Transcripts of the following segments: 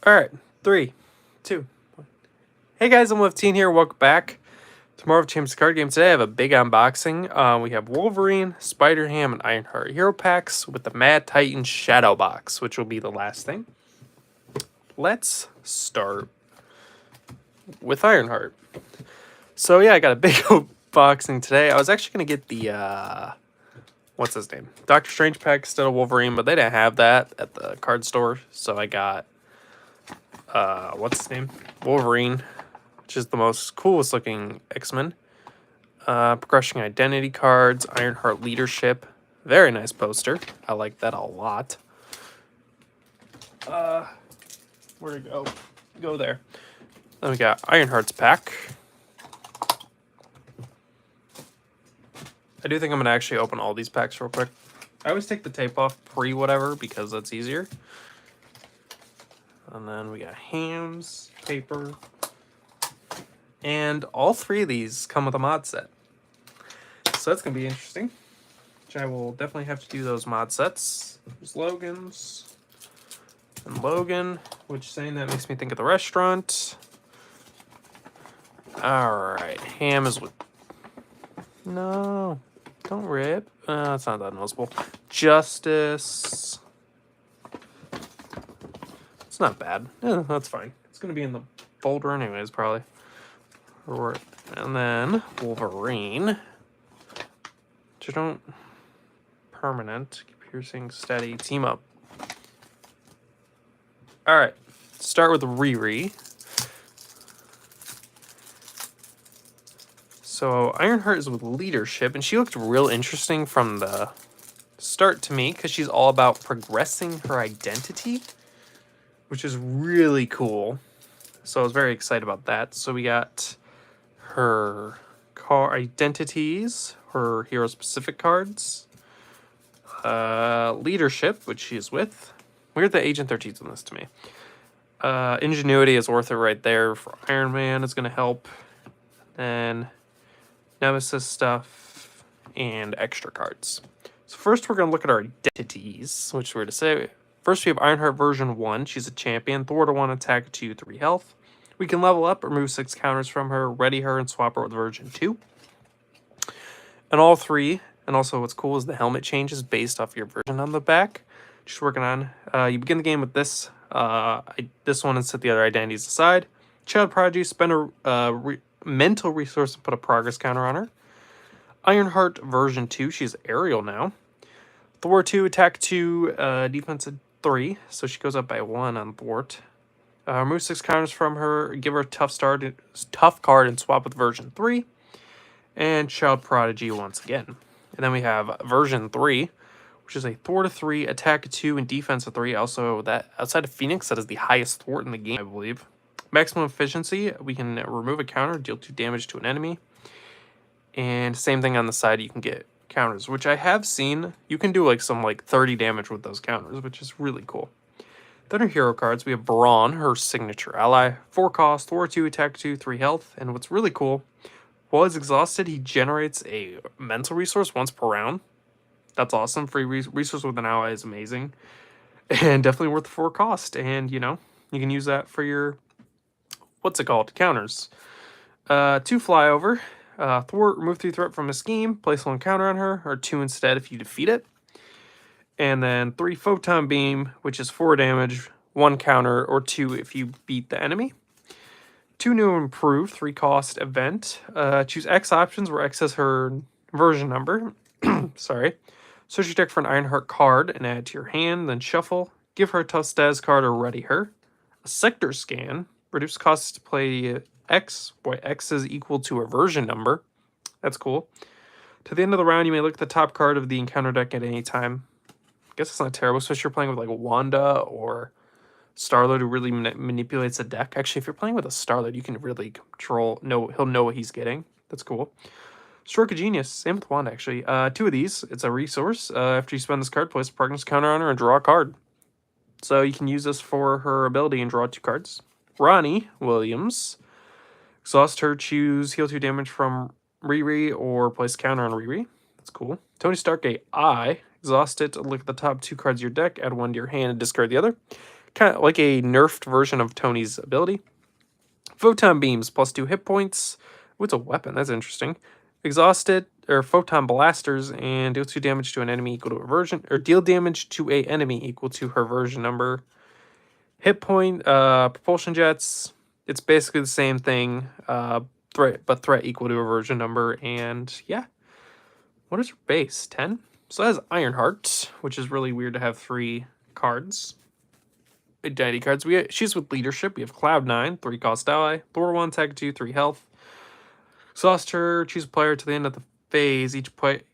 Alright, 3, 2, 1. Hey guys, I'm Lifteen here. Welcome back to Marvel Champions card game. Today I have a big unboxing. We have Wolverine, Spider-Ham, and Ironheart hero packs with the Mad Titan Shadow Box, which will be the last thing. Let's start with Ironheart. So yeah, I got a big unboxing today. I was actually going to get the, what's his name? Doctor Strange pack instead of Wolverine, but they didn't have that at the card store. So I got what's his name? Wolverine, which is the most coolest looking X-Men. Progression Identity cards, Ironheart Leadership. Very nice poster. I like that a lot. Where'd it go? Go there. Then we got Ironheart's pack. I do think I'm going to actually open all these packs real quick. I always take the tape off pre-whatever because that's easier. And then we got Ham's paper. And all three of these come with a mod set. So that's going to be interesting. Which I will definitely have to do those mod sets. There's Logan's. And Logan, which saying that makes me think of the restaurant. Alright, Ham is with... No, don't rip. It's not that noticeable. Justice. It's not bad. Yeah, that's fine. It's going to be in the folder anyways, probably. And then Wolverine. Which I don't... Permanent. Piercing, steady, team up. Alright. Start with Riri. So Ironheart is with leadership, and she looked real interesting from the start to me, because she's all about progressing her identity, which is really cool. So I was very excited about that. So we got her car identities, her hero specific cards, leadership, which she is with. Weird that Agent 13's on this to me. Ingenuity is worth it right there for Iron Man. It's going to help. And Nemesis stuff and extra cards. So first we're going to look at our identities, which we're to say. First we have Ironheart version 1. She's a champion. Thor to 1, attack 2, 3 health. We can level up, remove 6 counters from her, ready her, and swap her with version 2. And all three, and also what's cool is the helmet changes based off your version on the back. Just working on. You begin the game with this. This one and set the other identities aside. Child Prodigy, spend a mental resource and put a progress counter on her. Ironheart version 2, she's aerial now. Thor 2, attack 2, defense 3, so she goes up by 1 on thwart. Remove 6 counters from her, give her a tough card, and swap with version 3. And Child Prodigy once again. And then we have version 3, which is a Thor to 3, attack 2, and defense 3. Also, that outside of Phoenix, that is the highest thwart in the game, I believe. Maximum efficiency, we can remove a counter, deal 2 damage to an enemy. And same thing on the side, you can get counters, which I have seen. You can do like some 30 damage with those counters, which is really cool. Then her hero cards, we have Brawn, her signature ally. 4 cost, Thor 2, attack 2, 3 health. And what's really cool, while he's exhausted, he generates a mental resource once per round. That's awesome. Free resource with an ally is amazing. And definitely worth the 4 cost. And, you know, you can use that for your... What's it called? Counters. 2 flyover. Thwart, remove 3 threat from a scheme. Place 1 counter on her, or 2 instead if you defeat it. And then 3 photon beam, which is 4 damage, 1 counter, or 2 if you beat the enemy. 2 new improved, 3 cost event. Choose X options, where X is her version number. Sorry. Search your deck for an Ironheart card and add it to your hand, then shuffle. Give her a tough status card or ready her. A sector scan. Reduce costs to play X, where X is equal to her version number. That's cool. To the end of the round, you may look at the top card of the encounter deck at any time. I guess it's not terrible, especially if you're playing with Wanda or Star-Lord, who really manipulates the deck. Actually, if you're playing with a Star-Lord, you can really control. He'll know what he's getting. That's cool. Stroke of Genius. Same with Wanda, actually. 2 of these. It's a resource. After you spend this card, place a progress counter on her and draw a card. So you can use this for her ability and draw 2 cards. Ronnie Williams. Exhaust her, choose heal 2 damage from Riri or place counter on Riri. That's cool. Tony Stark AI. Exhaust it, look at the top 2 cards of your deck, add 1 to your hand and discard the other. kind of like a nerfed version of Tony's ability. Photon beams +2 hit points. What's a weapon? That's interesting. Exhausted or photon blasters and deal 2 damage to an enemy equal to her version, or deal damage to a enemy equal to her version number. Hit point, propulsion jets. It's basically the same thing, threat equal to a version number, and yeah. What is her base? 10? So that has Ironheart, which is really weird to have 3 cards. Identity cards. She's with leadership. We have Cloud9, 3 cost ally. Thor 1, tag 2, 3 health. Exhaust her. Choose a player to the end of the phase.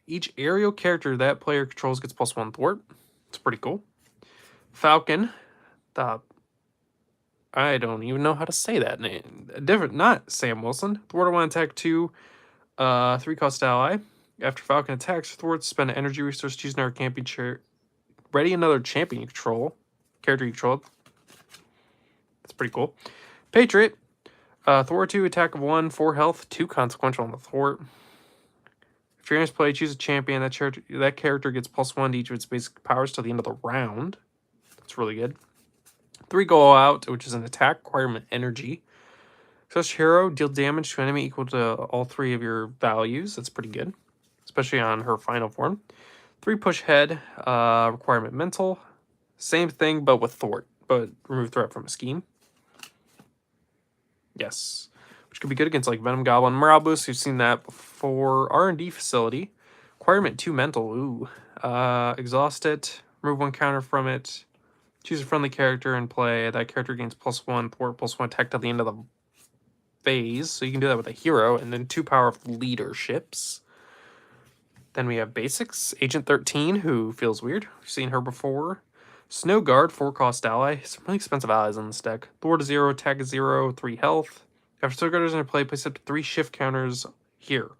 Each aerial character that player controls gets +1 thwart. It's pretty cool. Falcon. I don't even know how to say that name. Not Sam Wilson. Thwart 1, attack 2, 3 cost ally. After Falcon attacks, thwart, spend an energy resource, choose another champion chair. Ready another champion you control. Character you control. That's pretty cool. Patriot. Thwart 2, attack of 1, 4 health, 2 consequential on the thwart. If you're in this play, choose a champion. That character gets +1 to each of its basic powers till the end of the round. That's really good. 3 go out, which is an attack requirement energy. Such hero, deal damage to an enemy equal to all 3 of your values. That's pretty good, especially on her final form. 3 push head, requirement mental. Same thing, but with thwart, but remove threat from a scheme. Yes, which could be good against like Venom Goblin, Morale Boost. We've seen that before. R&D facility, requirement 2 mental. Ooh, exhaust it. Remove 1 counter from it. Choose a friendly character and play. That character gains +1 thwart, +1 attack till the end of the phase. So you can do that with a hero, and then 2 power of leaderships. Then we have basics. Agent 13, who feels weird. We've seen her before. Snow Guard, 4 cost ally. Some really expensive allies on this deck. Thwart 0, attack 0, 3 health. After Snow Guard is in play, place up to 3 shift counters here.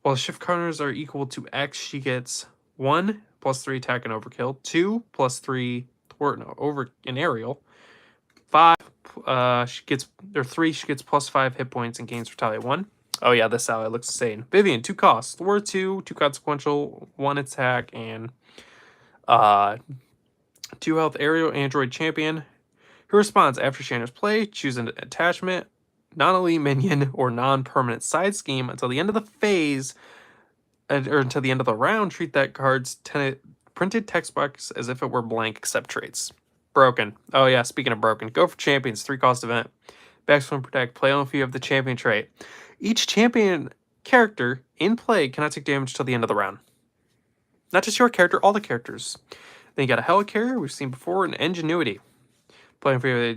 While the shift counters are equal to X, she gets 1 +3 attack and overkill, 2 +3 thwart and aerial, 5 she gets, or 3 she gets +5 hit points and gains retaliate 1. Oh yeah, this ally looks insane. Vivian, 2 costs. Thwart 2, 2 consequential, 1 attack, and 2 health aerial android champion. Who responds after she enters play, choose an attachment, non-elite minion, or non-permanent side scheme until the end of the phase, or until the end of the round. Treat that card's printed text box as if it were blank, except traits. Broken. Oh yeah, speaking of broken, go for champions, 3 cost event. Backswing protect, play only if you have the champion trait. Each champion character in play cannot take damage till the end of the round. Not just your character, all the characters. Then you got a Helicarrier, we've seen before, and Ingenuity. Playing for a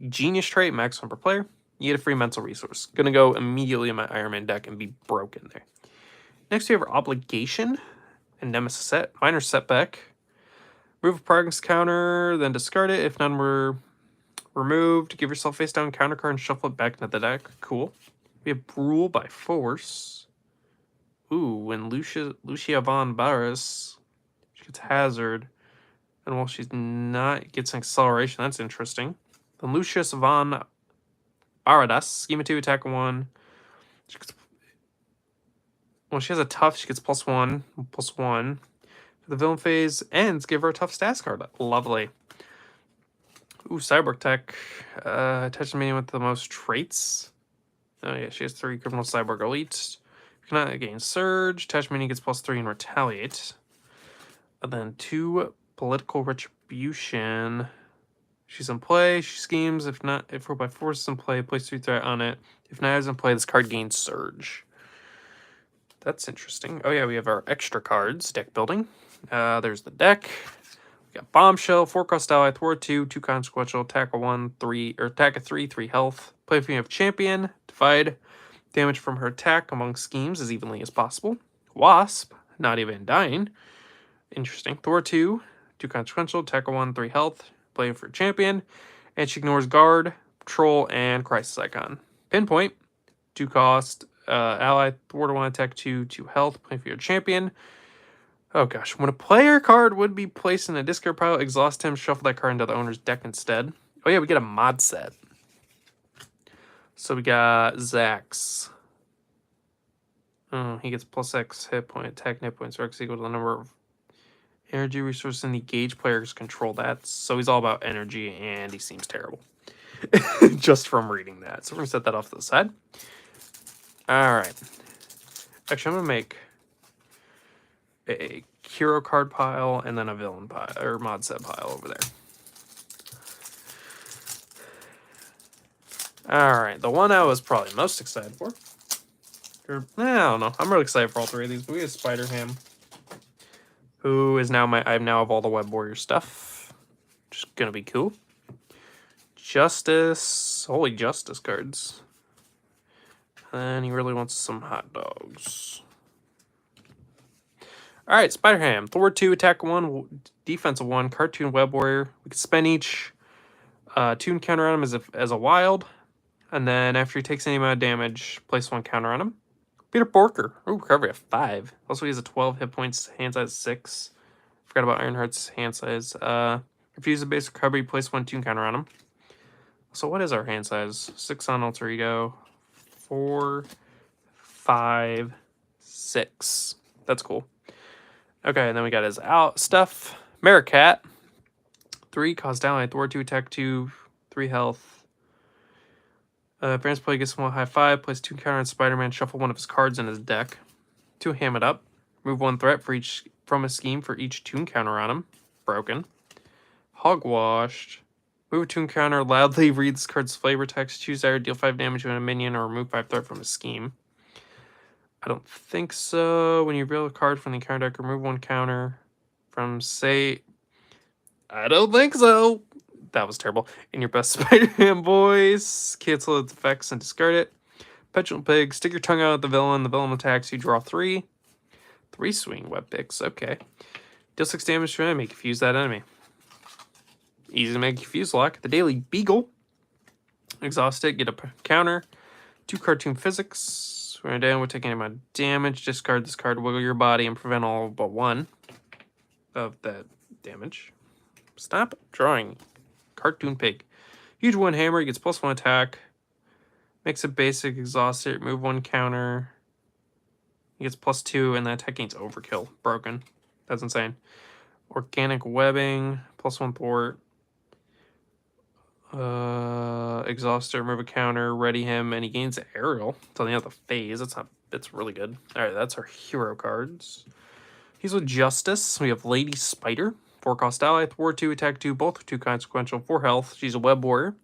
genius trait, max 1 per player. You get a free mental resource. Gonna go immediately in my Iron Man deck and be broken there. Next we have our Obligation and Nemesis set. Minor setback. Remove a progress counter, then discard it. If none were removed, give yourself face down counter card and shuffle it back into the deck. Cool. We have Rule by Force. Ooh, when Lucia von Barris, she gets Hazard. And while she's not, gets an acceleration. That's interesting. Then Lucius von Aradas, schema 2, attack 1. Well, she has a tough, she gets +1, +1. For the villain phase ends, give her a tough stats card. Lovely. Ooh, Cyborg Tech. Attach the minion with the most traits. Oh yeah, she has 3 criminal cyborg elites. Cannot gain Surge. Attach minion gets +3 and retaliate. And then 2 political retribution. She's in play. She schemes. If Rule by Force is in play, place 3 threat on it. If not is in play, this card gains Surge. That's interesting. Oh yeah, we have our extra cards. Deck building. There's the deck. We got Bombshell, 4 cost ally, thwart 2, 2 consequential, attack of 1, 3, or attack of 3, 3 health. Play if you have champion. Divide damage from her attack among schemes as evenly as possible. Wasp, not even dying. Interesting. Thor 2, 2 consequential, attack of 1, 3 health. Play for champion. And she ignores guard, patrol, and crisis icon. Pinpoint, 2 cost, ally, thwart 1, attack 2, 2 health. Play for your champion. Oh gosh, when a player card would be placed in a discard pile, exhaust him, shuffle that card into the owner's deck instead. Oh yeah, we get a mod set. So we got Zax. Oh, he gets +X hit point, attack, hit points, or X equal to the number of Energy resource and engage players control that. So he's all about energy, and he seems terrible. Just from reading that. So we're going to set that off to the side. Alright. Actually, I'm going to make a hero card pile and then a villain pile, or mod set pile over there. Alright, the one I was probably most excited for. I don't know. I'm really excited for all three of these, but we have Spider-Ham, who is now I now have all the Web Warrior stuff, which is gonna be cool. Justice, holy Justice cards. And he really wants some hot dogs. Alright, Spider-Ham. Thor 2, attack 1, defense 1, cartoon Web Warrior. We can spend each tune counter on him as a wild. And then after he takes any amount of damage, place 1 counter on him. Peter Porker. Ooh, recovery of 5. Also, he has a 12 hit points, hand size 6. Forgot about Ironheart's hand size. If you use a basic recovery, place 1 tune counter on him. So what is our hand size? 6 on Alter Ego. 4, 5, 6. That's cool. Okay, and then we got his out stuff. Maricat. 3, cost down. Thor 2, attack 2, 3 health. Brand's play gets 1 high 5, place 2 counter on Spider-Man, shuffle 1 of his cards in his deck. 2 ham it up. Remove 1 threat from a scheme for each tune counter on him. Broken. Hogwashed. Move a tune counter, loudly read this card's flavor text, choose either deal 5 damage to a minion or remove 5 threat from a scheme. I don't think so. When you reveal a card from the counter deck, remove 1 counter from, say... I don't think so. That was terrible. In your best Spider-Man voice, cancel its effects and discard it. Petulant Pig, stick your tongue out at the villain. The villain attacks, you draw 3. 3 swing web picks, okay. Deal 6 damage to an enemy, confuse that enemy. Easy to make confuse lock. The Daily Beagle. Exhaust it, get a counter. 2 cartoon physics. When down, we're taking any amount of damage. Discard this card, wiggle your body, and prevent all but 1 of that damage. Stop drawing. Cartoon Pig. Huge 1 hammer, he gets +1 attack. Makes a basic, exhaust it, remove 1 counter. He gets +2, and the attack gains overkill. Broken. That's insane. Organic webbing, +1 thwart. Exhaust it, remove a counter, ready him, and he gains aerial until the end of the phase. That's really good. Alright, that's our hero cards. He's with Justice. We have Lady Spider. 4 cost ally, thwart 2, attack 2, both 2 consequential, 4 health. She's a Web Warrior.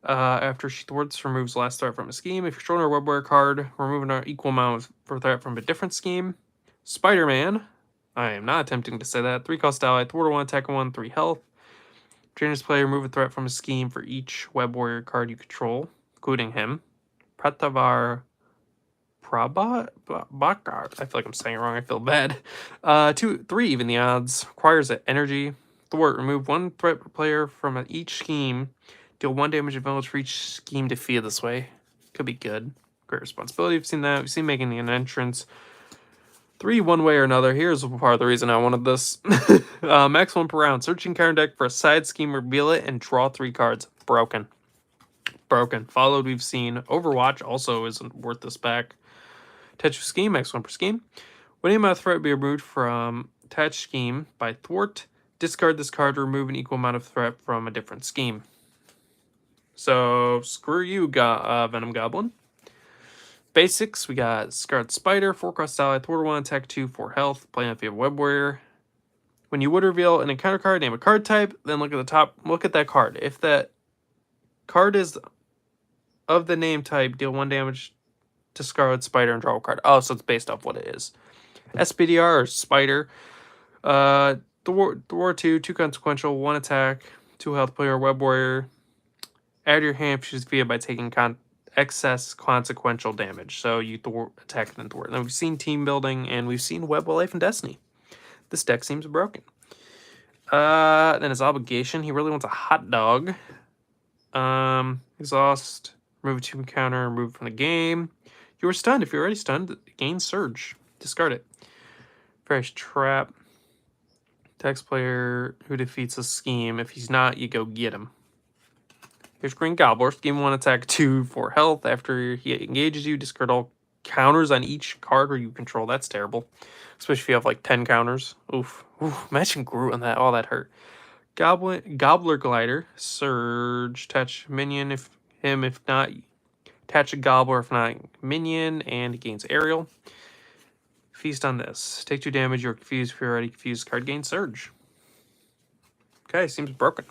After she thwarts, removes last threat from a scheme. If you're showing her Web Warrior card, removing an equal amount for threat from a different scheme. Spider-Man. I am not attempting to say that. 3 cost ally, thwart 1, attack 1, 3 health. Train this player, remove a threat from a scheme for each Web Warrior card you control, including him. Pratavar Bakar. I feel like I'm saying it wrong. I feel bad. 2, 3, even the odds. Requires an energy. Thwart. Remove 1 threat per player from each scheme. Deal 1 damage to village for each scheme defeated this way. Could be good. Great responsibility. We've seen that. We've seen making an entrance. 3, one way or another. Here's part of the reason I wanted this. Max 1 per round. Searching card deck for a side scheme. Reveal it and draw 3 cards. Broken. Broken. Followed, we've seen Overwatch also isn't worth this back. Attach scheme, Max 1 per scheme. When any amount of threat will be removed from attached scheme by thwart, discard this card to remove an equal amount of threat from a different scheme. So, screw you, Venom Goblin. Basics, we got Scarlet Spider, 4 cost ally, thwart 1, attack 2, 4 health, playing if you have Web Warrior. When you would reveal an encounter card, name a card type, then look at the top, look at that card. If that card is of the name type, deal 1 damage to Scarlet Spider and draw a card. Oh, so it's based off what it is. SPDR or Spider. Thwart 2, 2 consequential, 1 attack, 2 health, player, Web Warrior. Add your hand if she's via by taking excess consequential damage. So you attack and thwart. Now we've seen team building and we've seen Web of Life and Destiny. This deck seems broken. Then his obligation. He really wants a hot dog. Exhaust. Remove a 2 counter. Remove from the game. You were stunned. If you're already stunned, gain Surge. Discard it. Various Trap. Text player who defeats a scheme. If he's not, you go get him. Here's Green Gobbler. Scheme 1, attack 2, 4 health. After he engages you, discard all counters on each card where you control. That's terrible. Especially if you have like 10 counters. Oof. Oof. Imagine Groot on that. Oh, that hurt. Gobbler Glider. Surge. Touch minion if not. Attach a Gobbler if not minion. And it gains Aerial. Feast on this. Take 2 damage. You're confused. If you're already confused, card gains Surge. Okay, seems broken.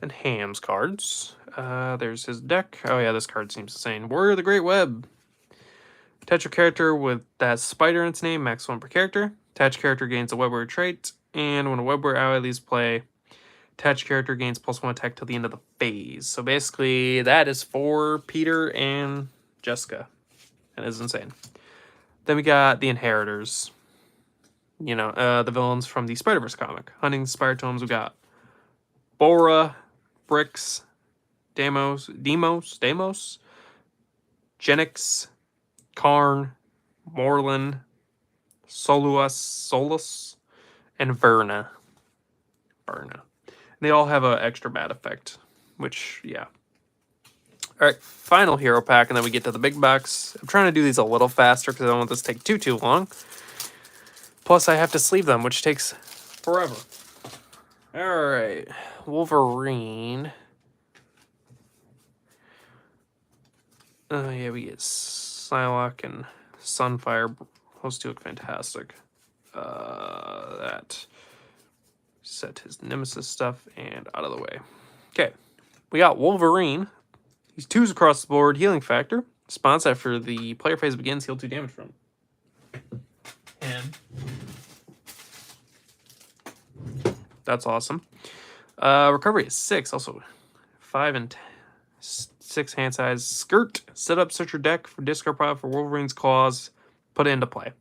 And Ham's cards. There's his deck. Oh yeah, this card seems insane. Warrior of the Great Web. Attach a character with that spider in its name, max 1 per character. Attach character gains a webware trait. And when a webware ally leaves play, attach character gains +1 attack till the end of the phase. So basically, that is for Peter and Jessica. And it's insane. Then we got the Inheritors. You know, the villains from the Spider-Verse comic. Hunting Spire Tomes, we got Bora, Brix, Deimos, Genix, Karn, Morlun, Solus, and Verna. And they all have an extra bad effect, which, yeah. Alright, final hero pack, and then we get to the big box. I'm trying to do these a little faster because I don't want this to take too long. Plus, I have to sleeve them, which takes forever. Alright, Wolverine. Oh, yeah, we get Psylocke and Sunfire. Those two look fantastic. That. Set his Nemesis stuff and out of the way. Okay, we got Wolverine. He's 2s across the board. Healing factor. Response after the player phase begins. Heal 2 damage from him. That's awesome. Recovery is 6. Also 5 and 6 hand size. Skirt. Set up search your deck for discard pile for Wolverine's Claws. Put it into play.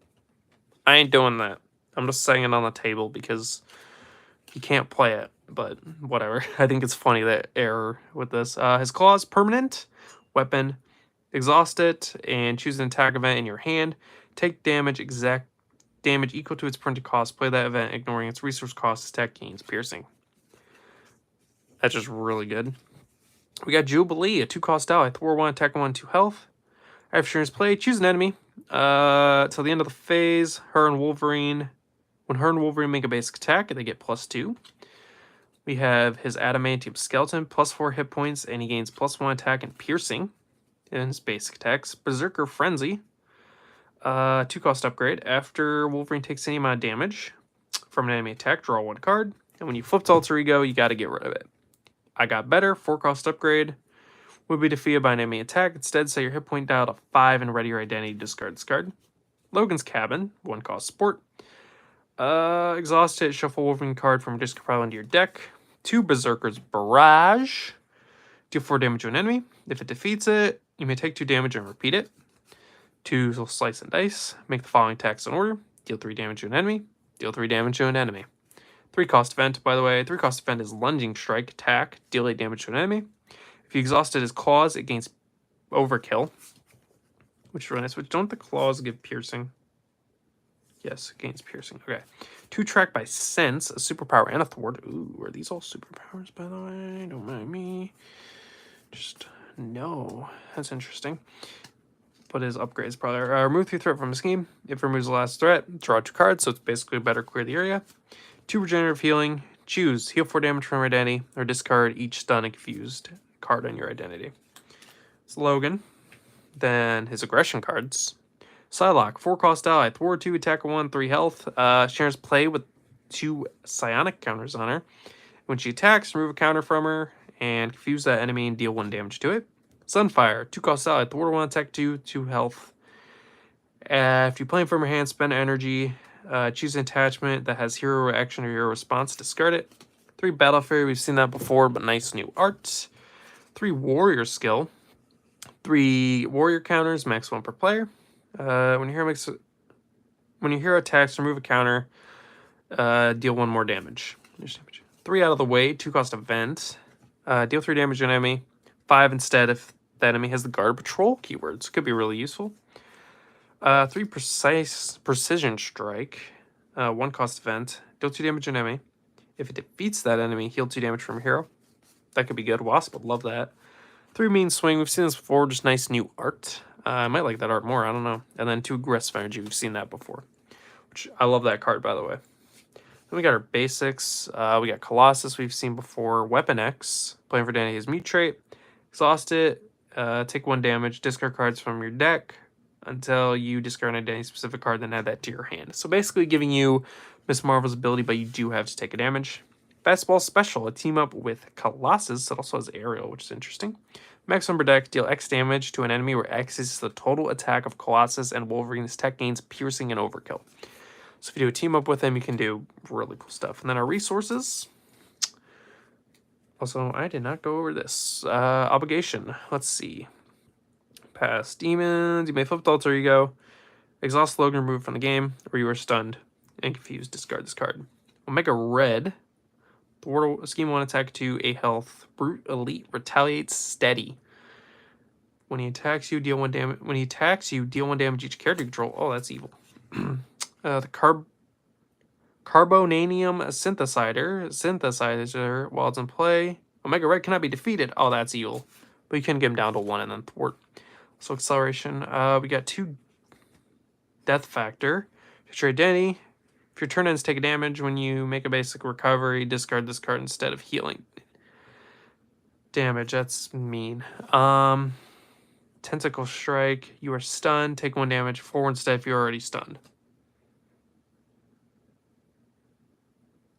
I ain't doing that. I'm just saying it on the table because you can't play it. But whatever. I think it's funny that error with this. His Claws permanent. Weapon. Exhaust it and choose an attack event in your hand. Take damage damage equal to its printed cost. Play that event ignoring its resource cost. Attack gains piercing. That's just really good. We got Jubilee, a 2-cost ally. Thwart 1, attack 1, 2 health. After turns play, choose an enemy. Till the end of the phase, when her and Wolverine make a basic attack, they get +2. We have his Adamantium Skeleton, +4 hit points, and he gains +1 attack and piercing in his basic attacks. Berserker Frenzy, 2-cost upgrade. After Wolverine takes any amount of damage from an enemy attack, draw 1 card. And when you flip to Alter Ego, you got to get rid of it. I Got Better, 4-cost upgrade. Would be defeated by an enemy attack. Instead, set your hit point dial to 5 and ready your identity. Discard this card. Logan's Cabin, 1-cost support. Exhaust it. Shuffle Wolverine card from discard pile into your deck. 2 Berserker's Barrage. Deal 4 damage to an enemy. If it defeats it, you may take 2 damage and repeat it. 2 Slice and Dice. Make the following attacks in order. Deal 3 damage to an enemy. Deal 3 damage to an enemy. 3-cost event, by the way. 3-cost event is Lunging Strike. Attack. Deal 8 damage to an enemy. If you exhausted his Claws, it gains Overkill. Which is really nice. Which don't the Claws give piercing? Yes, it gains piercing. Okay. 2 Track by Sense, a superpower and a thwart. Ooh, are these all superpowers, by the way? Don't mind me. Just no. That's interesting. But his upgrades probably are remove 3 threat from a scheme. If it removes the last threat, draw 2 cards, so it's basically better clear the area. 2 regenerative healing. Choose heal 4 damage from your identity, or discard each stun and confused card on your identity. It's Logan. Then his aggression cards. Psylocke, 4-cost ally. Thwart 2, attack 1, 3 health. Sharon's play with 2 psionic counters on her. When she attacks, remove a counter from her and confuse that enemy and deal 1 damage to it. Sunfire, 2-cost ally. Thwart 1, attack 2, 2 health. If you play from your hand, spend energy. Choose an attachment that has hero reaction or hero response. Discard it. 3 Battle Fairy. We've seen that before, but nice new art. 3 Warrior skill. 3 Warrior counters, max 1 per player. When your hero attacks, remove a counter. Deal 1 more damage. 3 out of the way. 2-cost event. Deal 3 damage to an enemy. 5 instead if the enemy has the guard patrol keywords. Could be really useful. 3 precision strike. 1-cost event. Deal 2 damage to an enemy. If it defeats that enemy, heal 2 damage from a hero. That could be good. Wasp would love that. 3 mean swing. We've seen this before. Just nice new art. I might like that art more. I don't know. And then 2 Aggressive Energy. We've seen that before. Which I love that card, by the way. Then we got our basics. We got Colossus. We've seen before. Weapon X. Playing for Danny, his mute trait. Exhaust it. Take 1 damage. Discard cards from your deck until you discard a Danny specific card, then add that to your hand. So basically giving you Miss Marvel's ability, but you do have to take a damage. Fastball Special, a team up with Colossus. It also has Aerial, which is interesting. Max number deck, deal X damage to an enemy where X is the total attack of Colossus and Wolverine's tech gains piercing and overkill. So if you do a team up with him, you can do really cool stuff. And then our resources. Also, I did not go over this. Obligation. Let's see. Pass demons. You may flip the alter ego. Exhaust Logan removed from the game, or you are stunned and confused. Discard this card. Omega Red. Thwart scheme 1 attack 2, a health. Brute Elite retaliates steady. When he attacks you, deal 1 damage. When he attacks you, deal 1 damage each character you control. Oh, that's evil. The Carbonanium synthesizer while it's in play. Omega Red cannot be defeated. Oh, that's evil. But you can get him down to 1 and then thwart. So acceleration. We got 2 Death Factor. If your identity, if your turn ends, take a damage. When you make a basic recovery, discard this card instead of healing. Damage, that's mean. Tentacle Strike. You are stunned. Take 1 damage. 4 instead if you're already stunned.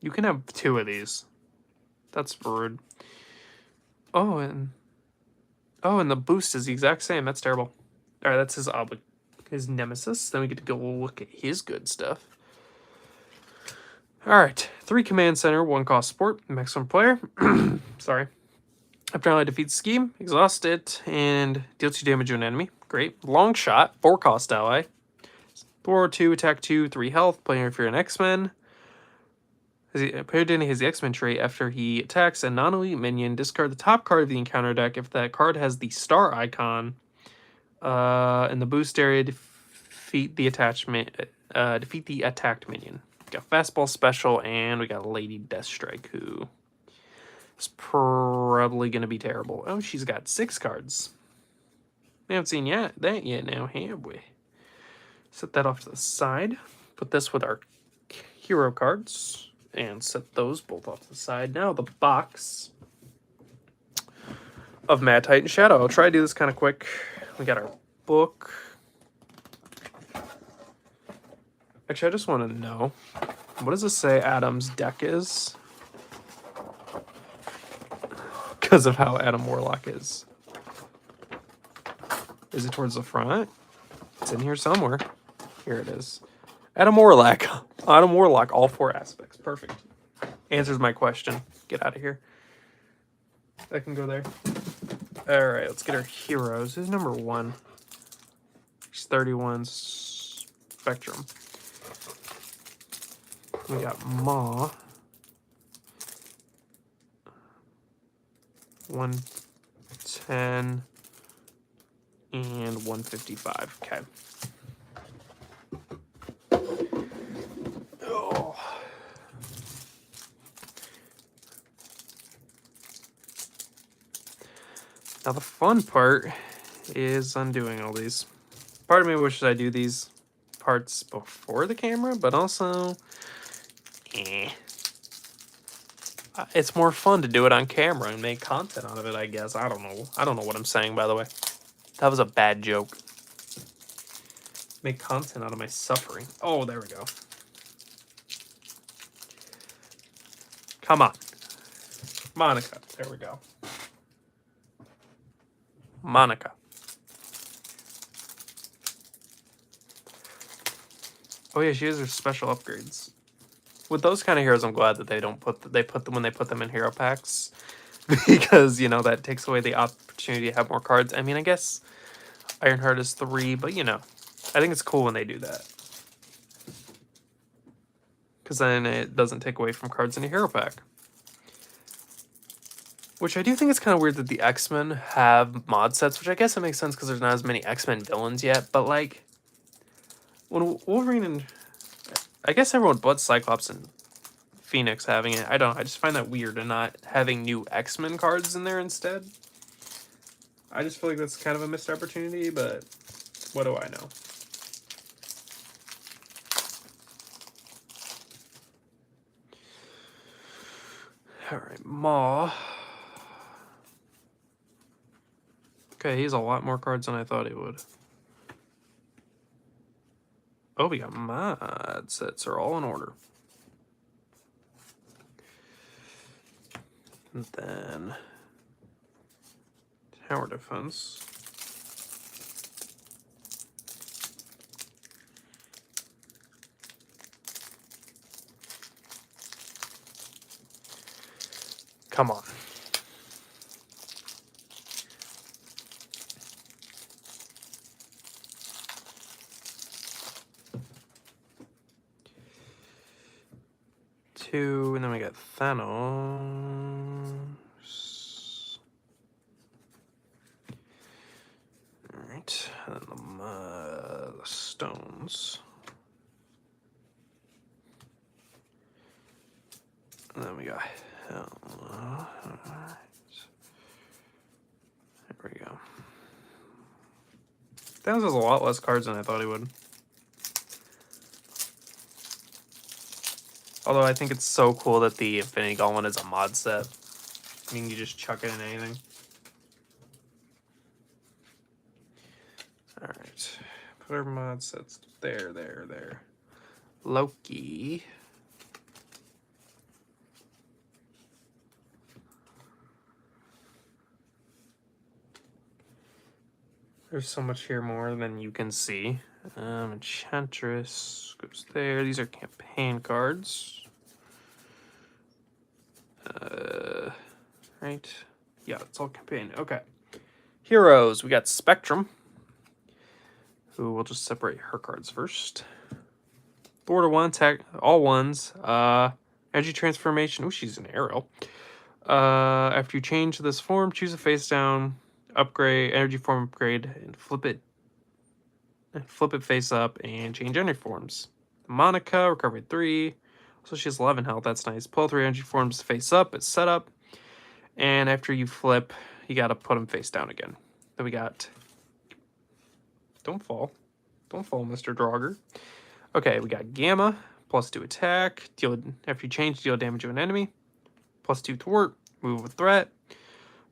You can have 2 of these. That's rude. Oh, and the boost is the exact same. That's terrible. All right, that's his nemesis. Then we get to go look at his good stuff. All right, 3 command center, 1 cost support, maximum player. Sorry. After ally defeats scheme, exhaust it and deal 2 damage to an enemy. Great. Long shot, 4 cost ally. 4 2 attack 2 3 health. Player if you're an X-Men. Player Danny has the X-Men trait. After he attacks a non-elite minion, discard the top card of the encounter deck. If that card has the star icon in the boost area, defeat the attacked minion. We got Fastball Special, and we got Lady Deathstrike, who is probably going to be terrible. Oh, she's got 6 cards. We haven't seen that yet now, have we? Set that off to the side. Put this with our hero cards. And set those both off to the side. Now the box of Mad Titan Shadow. I'll try to do this kind of quick. We got our book. Actually, I just want to know, what does this say Adam's deck is? Because of how Adam Warlock is. Is it towards the front? It's in here somewhere. Here it is. Adam Warlock. Adam Warlock, all 4 aspects. Perfect. Answers my question. Get out of here. That can go there. Alright, let's get our heroes. Who's number 1? He's 31 Spectrum. We got Maw. 110 and 155. Okay. Oh. Now the fun part is undoing all these. Part of me wishes I do these parts before the camera, but also, it's more fun to do it on camera and make content out of it, I guess. I don't know. I don't know what I'm saying, by the way. That was a bad joke. Make content out of my suffering. Oh, there we go. Come on. Monica. There we go. Monica. Oh yeah, she has her special upgrades. With those kind of heroes, I'm glad that they put them in hero packs, because that takes away the opportunity to have more cards. I mean, I guess Ironheart is 3, but I think it's cool when they do that, because then it doesn't take away from cards in a hero pack. Which I do think it's kind of weird that the X-Men have mod sets, which I guess it makes sense because there's not as many X-Men villains yet. But like, when Wolverine and I guess everyone but Cyclops and Phoenix having it, I don't know. I just find that weird and not having new X-Men cards in there instead. I just feel like that's kind of a missed opportunity, but What do I know? Alright, Maw. Okay, he has a lot more cards than I thought he would. Oh, we got mod sets are all in order. And then tower defense. Come on. Two, and then we got Thanos. Alright, and then the stones. And then we got Hell. Alright. There we go. Thanos has a lot less cards than I thought he would. Although I think it's so cool that the Infinity Gauntlet is a mod set. I mean, you just chuck it in anything. Alright. Put our mod sets there. Loki. There's so much here more than you can see. Enchantress goes there. These are campaign cards. Right? Yeah, it's all campaign. Okay. Heroes. We got Spectrum. Who we'll just separate her cards first. Lord of One, tech, all ones. Energy transformation. Oh, she's an arrow. After you change this form, choose a face down, upgrade, energy form upgrade, and flip it face up, and change energy forms. Monica, recovery 3. So she has 11 health. That's nice. Pull 3 energy forms face up. It's set up. And after you flip, you got to put them face down again. Then we got... Don't fall. Don't fall, Mr. Draugr. Okay, we got Gamma. +2 attack. After you change, deal damage to an enemy. +2 thwart. Move with threat.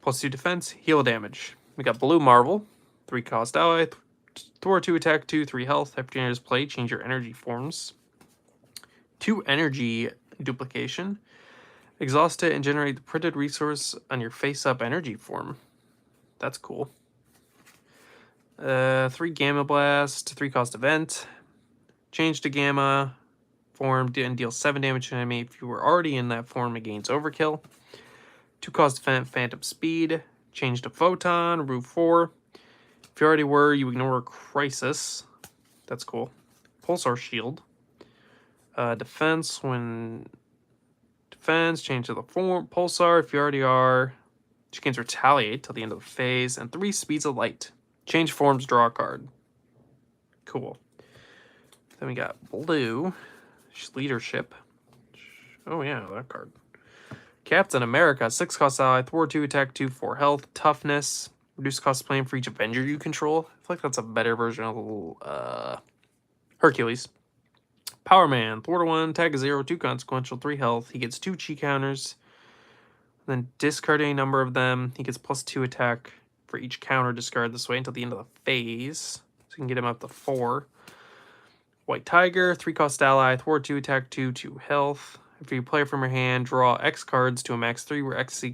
+2 defense. Heal damage. We got Blue Marvel. 3 cost ally. Thwart 2 attack 2, 3 health. After you enter this play, change your energy forms. 2 energy duplication. Exhaust it and generate the printed resource on your face-up energy form. That's cool. 3 Gamma Blast, 3 cost event. Change to Gamma form and deal 7 damage to an enemy. If you were already in that form, it gains overkill. 2 cost event, Phantom Speed. Change to Photon, remove 4. If you already were, you ignore Crisis. That's cool. Pulsar Shield. Defense, when... Defense, change to the form. Pulsar, if you already are. She gains Retaliate till the end of the phase. And 3 Speeds of Light. Change forms, draw a card. Cool. Then we got Blue. Leadership. Oh yeah, that card. Captain America, 6 cost ally, thwart 2, attack 2, 4 health, toughness. Reduce cost of playing for each Avenger you control. I feel like that's a better version of Hercules. Power Man, thwart 1, attack 0, 2 consequential, 3 health. He gets 2 chi counters. Then discard any number of them. He gets +2 attack for each counter. Discard this way until the end of the phase. So you can get him up to 4. White Tiger, 3 cost ally, thwart 2, attack 2, 2 health. If you play from your hand, draw X cards to a max 3, where X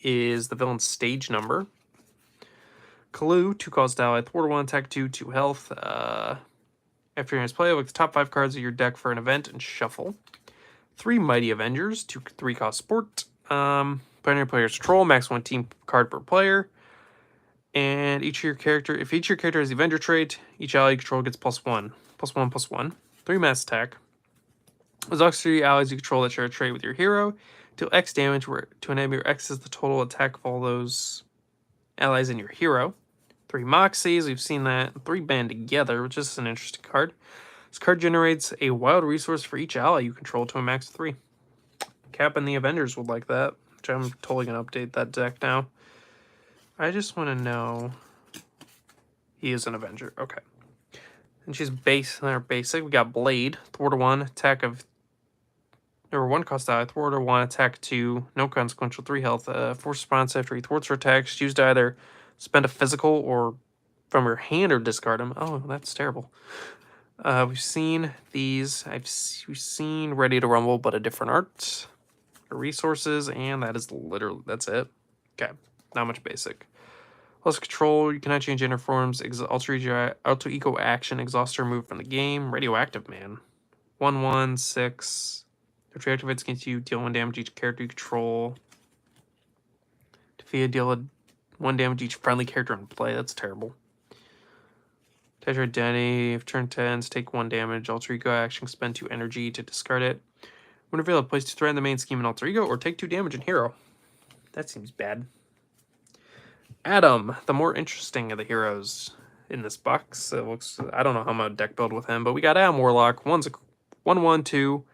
is the villain's stage number. Kalu, 2 cost ally, thwart 1, attack 2, 2 health. After your next play, look at the top 5 cards of your deck for an event and shuffle. 3 Mighty Avengers, 3 cost sport. Pioneer player's control, max 1 team card per player. And if each of your character has the Avenger trait, each ally you control gets +1. +1/+1. 3 mass attack. As long as 3 allies you control that share a trait with your hero, deal X damage where to an enemy where X is the total attack of all those allies in your hero. 3 Moxies, we've seen that. 3 Band Together, which is an interesting card. This card generates a wild resource for each ally you control to a max 3. Cap and the Avengers would like that, which I'm totally going to update that deck now. I just want to know... He is an Avenger. Okay. And she's basic. We got Blade, thwart 1, attack of or 1 cost ally, thwart 1, attack 2, no consequential, 3 health. Force response after he thwarts her attacks. Choose to either spend a physical or from your hand or discard them. Oh, that's terrible. We've seen these. We've seen Ready to Rumble, but a different art. Resources, and that is literally that's it. Okay, not much basic. Plus control, you cannot change inner forms. Alter Ego action, exhaust or remove from the game. Radioactive man. 1/1/6. If she activates against you, deal 1 damage each character you control. Defeat, deal 1 damage each friendly character in play. That's terrible. Attach your identity. If turn 10s, take 1 damage. Alter Ego action, spend 2 energy to discard it. When available, place 2 threat in the main scheme in Alter Ego, or take 2 damage in Hero. That seems bad. Adam, the more interesting of the heroes in this box. It looks, I don't know how I'm gonna deck build with him, but we got Adam Warlock. 1/1/2.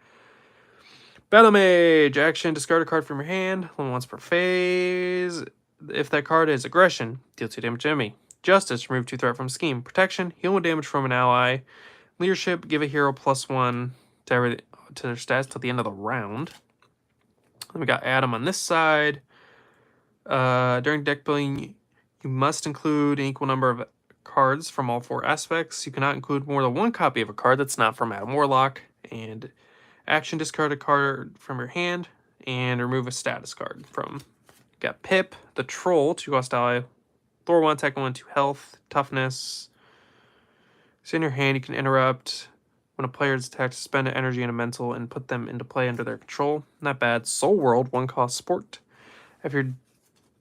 Battle Mage. Action, discard a card from your hand. Only once per phase. If that card is aggression, deal 2 damage to enemy. Justice, remove 2 threat from scheme. Protection, heal 1 damage from an ally. Leadership, give a hero +1 to their stats till the end of the round. Then we got Adam on this side. During deck building, you must include an equal number of cards from all 4 aspects. You cannot include more than 1 copy of a card that's not from Adam Warlock. And action, discard a card from your hand and remove a status card from. Got Pip, the Troll, 2 cost ally. Thor 1, attack 1, 2 health, toughness. It's in your hand, you can interrupt. When a player is attacked, spend an energy and a mental and put them into play under their control. Not bad. Soul World, 1 cost sport. If your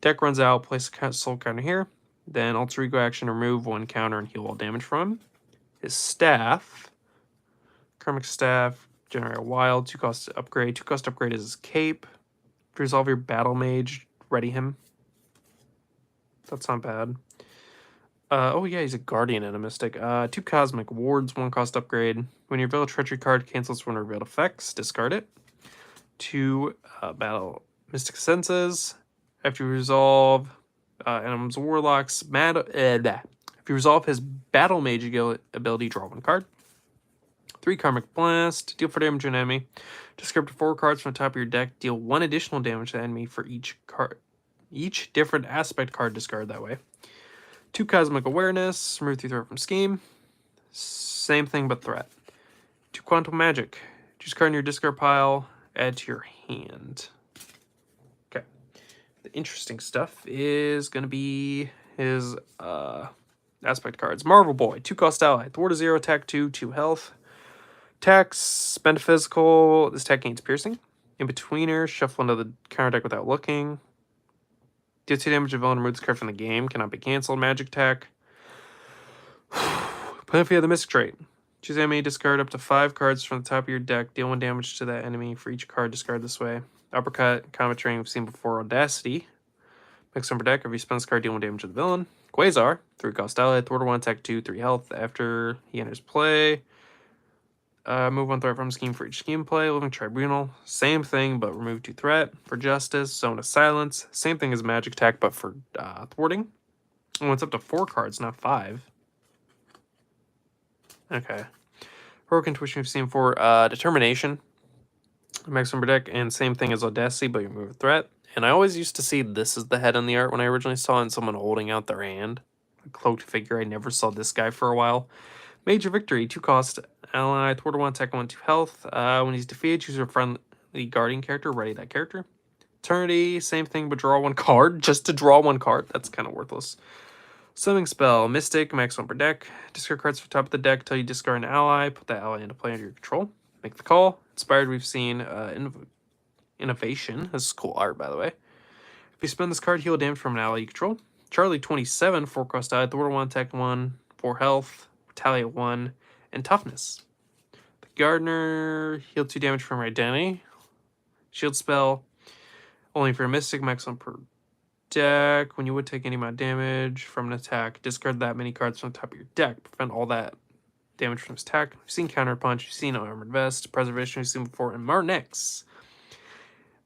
deck runs out, place a soul counter here. Then Alter Ego action, remove 1 counter and heal all damage from him. His staff, Karmic Staff, generate a wild, 2 cost upgrade. 2 cost upgrade is his cape. If you resolve your Battle Mage, ready him. That's not bad. Oh yeah, he's a Guardian and a Mystic. 2 Cosmic Wards, 1 cost upgrade. When you reveal a Treachery card, cancels one revealed effects, discard it. 2 Battle Mystic Senses. After you resolve Adam's Warlock's if you resolve his Battle Mage ability, draw 1 card. 3 Karmic Blast, deal 4 damage to an enemy. Discard 4 cards from the top of your deck, deal 1 additional damage to the enemy for each card. Each different aspect card discard that way. 2 Cosmic Awareness, remove 3 threat from scheme. Same thing but threat. 2 Quantum Magic, choose a card in your discard pile, add to your hand. Okay. The interesting stuff is going to be his aspect cards. Marvel Boy, 2 cost ally, thwart a 0, attack 2, 2 health. Attacks, spend a physical, this attack gains piercing. In betweener, shuffle into the counter deck without looking. Deal 2 damage to villain, remove this card from the game, cannot be cancelled. Magic attack. Play if you have the Mystic trait. Choose enemy, discard up to 5 cards from the top of your deck, deal 1 damage to that enemy for each card discard this way. Uppercut, Comet Training we've seen before. Audacity. Next number deck, if you spend this card, deal 1 damage to the villain. Quasar, 3 cost ally, thwart 1, attack 2, 3 health. After he enters play, move 1 threat from scheme for each scheme play. Living Tribunal, same thing, but remove 2 threat. For Justice, Zone of Silence, same thing as Magic Attack, but for thwarting. Oh, it's up to 4 cards, not 5. Okay. Heroic Intuition we've seen for Determination. Max number deck, and same thing as Audacity, but you remove a threat. And I always used to see this as the head on the art when I originally saw it, and someone holding out their hand. A cloaked figure. I never saw this guy for a while. Major Victory, 2 cost ally, thwart 1, attack 1, 2 health. When he's defeated, choose a friendly Guardian character, ready that character. Eternity, same thing, but draw 1 card. Just to draw 1 card. That's kind of worthless. Summoning Spell, Mystic, max 1 per deck. Discard cards from the top of the deck until you discard an ally. Put that ally into play under your control. Make the call. Inspired, we've seen Innovation. This is cool art, by the way. If you spend this card, heal damage from an ally you control. Charlie 27, 4 cost ally, thwart 1, attack 1, 4 health, retaliate 1, and toughness. The Gardener, heal 2 damage from her identity. Shield spell, only for a Mystic, max 1 per deck. When you would take any amount of damage from an attack, discard that many cards from the top of your deck. Prevent all that damage from his attack. We've seen Counter Punch, we've seen Armored Vest, Preservation we've seen before, and Marnix.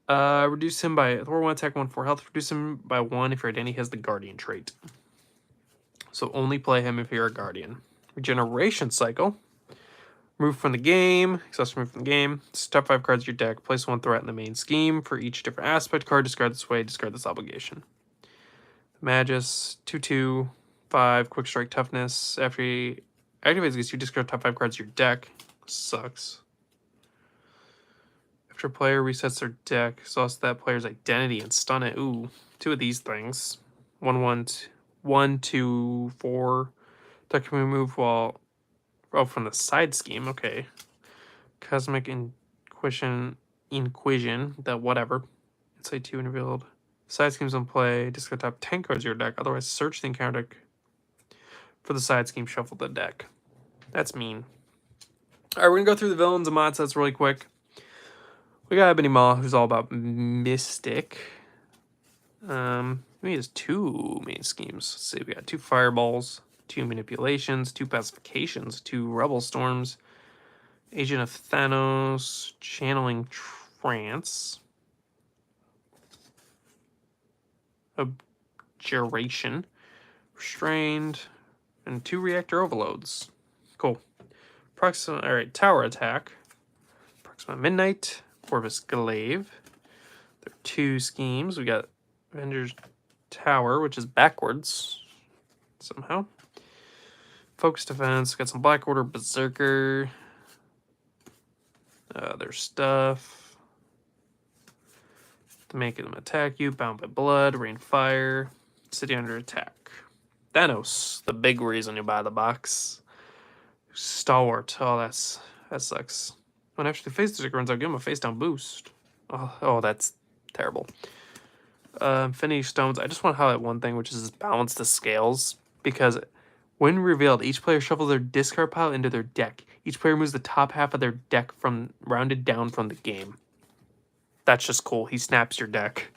Reduce him by thwart 1, attack 1, 4 health. Reduce him by 1 if your identity has the Guardian trait. So only play him if you're a Guardian. Regeneration Cycle. Remove from the game. Exhaust remove from the game. It's top 5 cards of your deck. Place 1 threat in the main scheme. For each different aspect card, discard this way, discard this obligation. Magus, 2/2, 5, quick strike toughness. After he activates these, you discard top 5 cards of your deck. Sucks. After a player resets their deck, exhaust that player's identity and stun it. Ooh, 2 of these things. 1, 2, 4. Deck can be removed while from the side scheme. Okay. Cosmic Inquisition, that whatever. Insight 2 revealed. Side schemes on play. Discard top 10 cards of your deck. Otherwise, search the encounter deck for the side scheme. Shuffle the deck. That's mean. All right, we're gonna go through the villains and mod sets really quick. We got Ebony Maw, who's all about Mystic. He has 2 main schemes. Let's see, we got 2 Fireballs, 2 Manipulations, 2 Pacifications, 2 Rebel Storms, Agent of Thanos, Channeling Trance, Abjuration, Restrained, and 2 Reactor Overloads. Cool. Proxima, all right, Tower Attack, Proxima Midnight, Corvus Glaive. There are 2 schemes. We got Avengers Tower, which is backwards somehow. Focus Defense, got some Black Order, Berserker. Their stuff. To make them attack you, Bound by Blood, Rain Fire, City Under Attack. Thanos, the big reason you buy the box. Stalwart, oh that sucks. When after the face sticker runs out, give him a face down boost. Oh, that's terrible. Infinity Stones, I just want to highlight one thing, which is balance the scales, because when revealed, each player shuffles their discard pile into their deck. Each player moves the top half of their deck from rounded down from the game. That's just cool. He snaps your deck.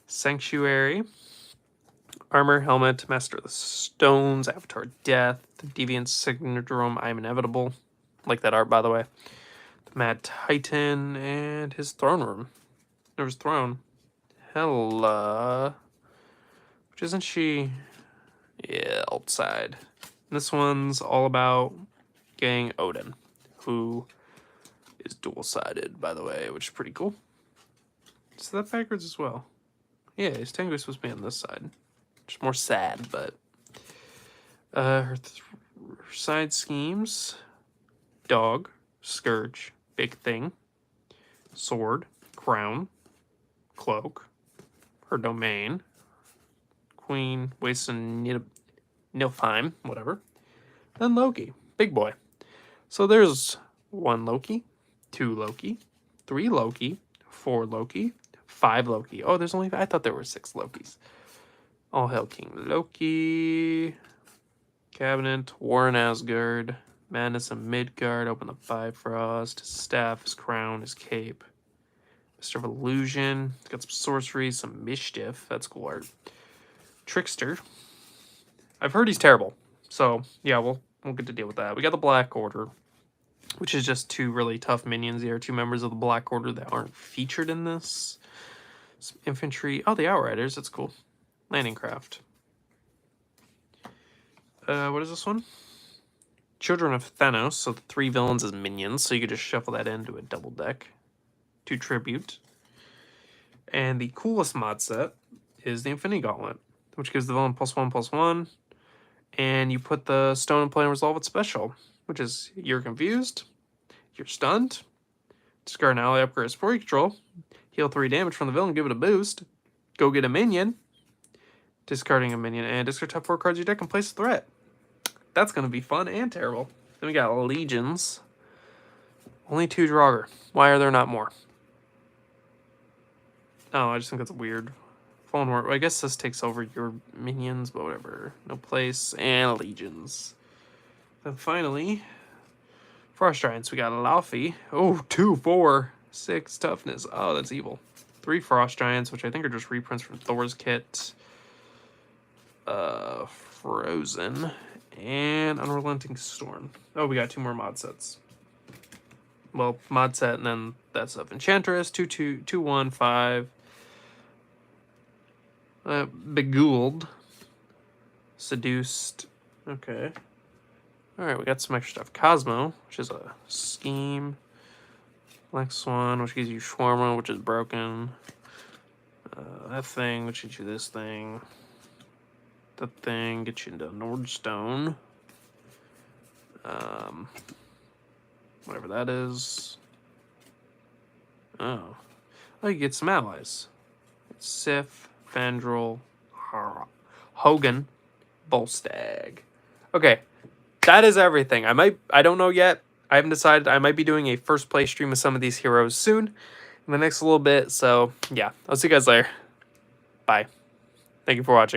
Sanctuary, Armor, Helmet, Master of the Stones, Avatar Death, Deviant Syndrome, I Am Inevitable. Like that art, by the way. The Mad Titan, and his throne room. Or his throne. Hela. Which isn't she? Yeah, outside. This one's all about getting Odin, who is dual-sided, by the way, which is pretty cool. Is that backwards as well? Yeah, his tango is supposed to be on this side. Which is more sad, but... her side schemes. Dog, Scourge, Big Thing, Sword, Crown, Cloak, her domain, Queen, Waste and Nilfheim, whatever. Then Loki, big boy. So there's 1 Loki, 2 Loki, 3 Loki, 4 Loki, 5 Loki. Oh, there's only, I thought there were 6 Lokis. All Hail King Loki, Cabinet, War in Asgard, Madness in Midgard, Open the Bifrost, his staff, his crown, his cape. Mister of Illusion, got some sorcery, some mischief, that's cool art. Trickster, I've heard he's terrible, so yeah, we'll get to deal with that. We got the Black Order, which is just 2 really tough minions. There are 2 members of the Black Order that aren't featured in this. Some infantry, oh, the Outriders, that's cool. Landing Craft. What is this one? Children of Thanos, so the 3 villains as minions, so you could just shuffle that into a double deck. 2 Tribute. And the coolest mod set is the Infinity Gauntlet, which gives the villain +1/+1. And you put the stone in play and resolve it special, which is you're confused, you're stunned, discard an ally, upgrade a support control, heal 3 damage from the villain, give it a boost, go get a minion, discarding a minion, and discard top 4 cards of your deck and place a threat. That's going to be fun and terrible. Then we got Legions. Only 2 Draugr. Why are there not more? Oh, I just think that's weird. Fallen War. I guess this takes over your minions, but whatever. No place. And Legions. Then finally, Frost Giants. We got Laufey. Oh, 2, 4, 6 toughness. Oh, that's evil. 3 Frost Giants, which I think are just reprints from Thor's kit. Frozen. And Unrelenting Storm. Oh, we got 2 more mod sets. Well, mod set and then that stuff. Enchantress, 2/2, 2/1, 5. Beguiled. Seduced. Okay. Alright, we got some extra stuff. Cosmo, which is a scheme. Next one, which gives you Shawarma, which is broken. That thing, which gets you this thing. That thing gets you into Nordstone. Whatever that is. Oh, you get some allies. Sif, Fandral, Hogan, Bolstag. Okay, that is everything. I don't know yet. I haven't decided. I might be doing a first play stream of some of these heroes soon, in the next little bit. So yeah, I'll see you guys later. Bye. Thank you for watching.